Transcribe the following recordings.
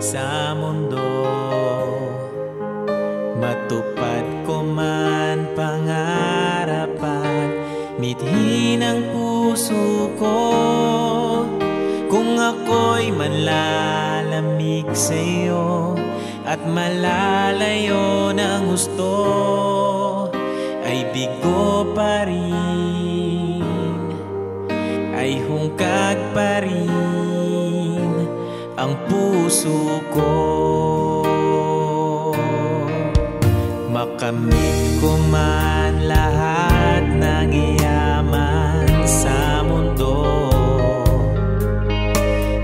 sa mundo. Matupad ko man pangarap at mithin ang puso ko. Kung ako'y manlalamig sa'yo at malalayo ng gusto, ay bigo pa rin, ay hungkag pa rin ang puso ko. Makamit ko man lahat ng yaman sa mundo,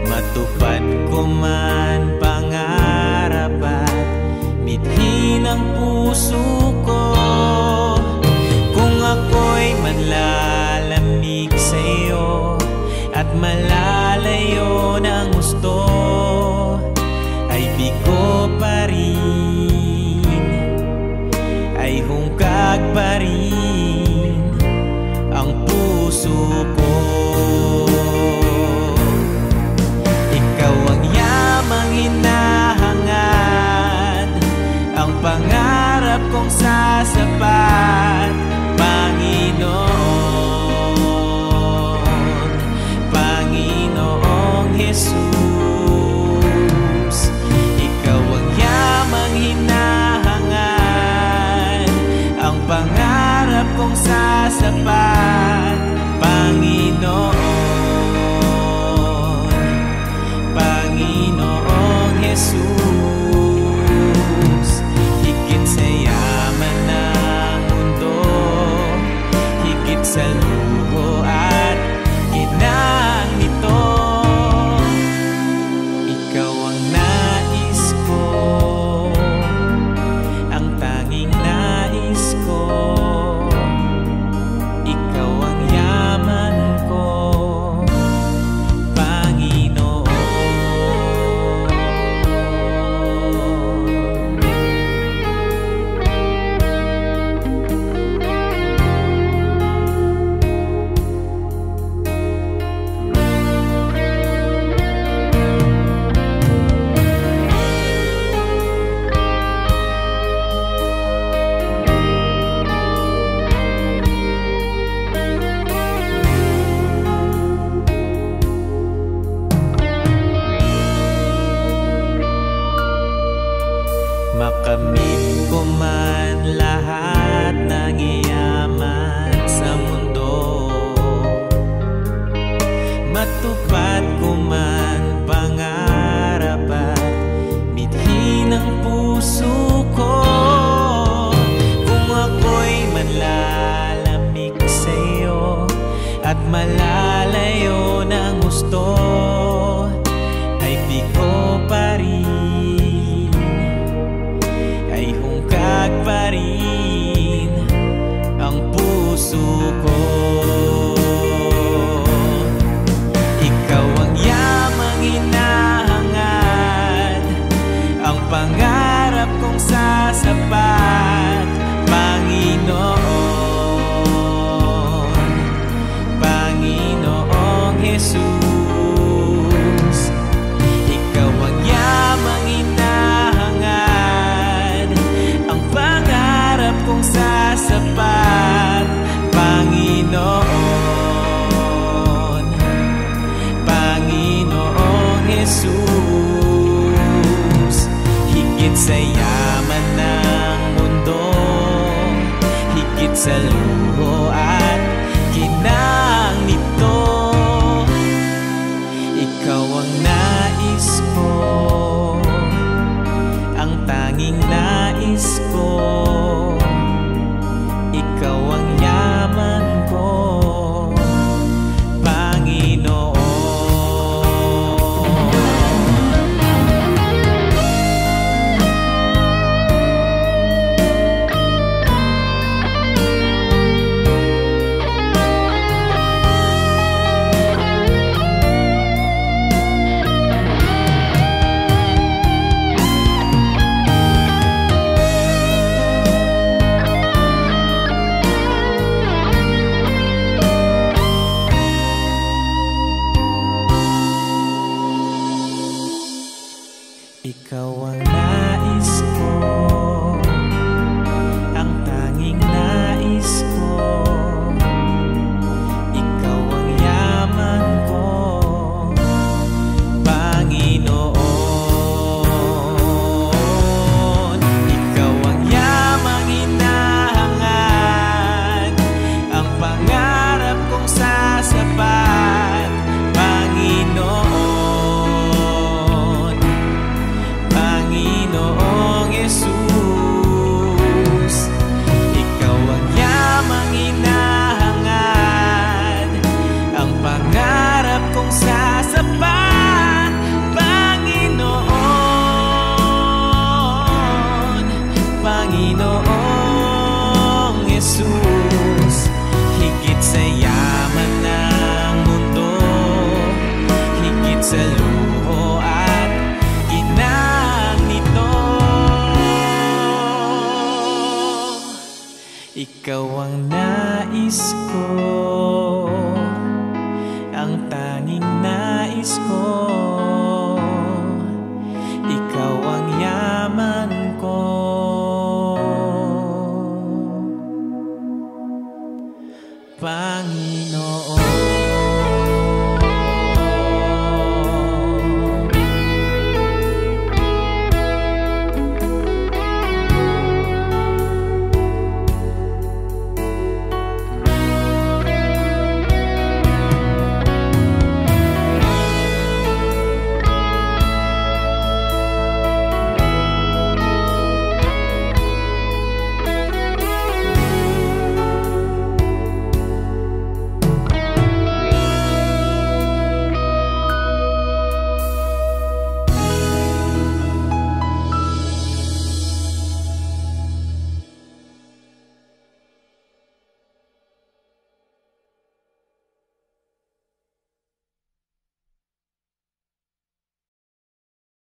matupad ko man pangarap at mithin ang puso ko. Kung ako'y manlalamig sa'yo at malalayo ng gusto, ay bigo pa rin, ay hungkag pa rin ang puso ko. Ikaw ang yamang hinahangad, ang pangarap kong sasapat, Panginoon, Panginoong Jesus. Ikaw ang yamang hinahangad, ang pangarap kong sasapat, Panginoon, Panginoong Jesus. Higit sa yaman ng mundo, higit sa luho at ginang nito, ikaw ang nais ko, ang tanging nais ko. Ikaw ang yaman ko, Panginoon. Makamit ko man lahat ng yaman sa mundo, matupad ko man pangarap at mithin ang puso ko. Kung ako'y manlalamig sa'yo at malalayo ng gusto, ay bigo pa rin, ay hungkag pa rin ang puso ko. Ikaw ang yamang hinahangad, ang pangarap kong sasapat, Panginoon, Panginoong Jesus. Ikaw ang yamang hinahangad, ang pangarap kong sasapat, Panginoon, Panginoong Jesus. Higit sa yaman ng mundo, higit sa luho at ginang nito, ikaw ang nais ko, ang tanging nais ko. Ikaw ang yaman ko, Panginoon. ikaw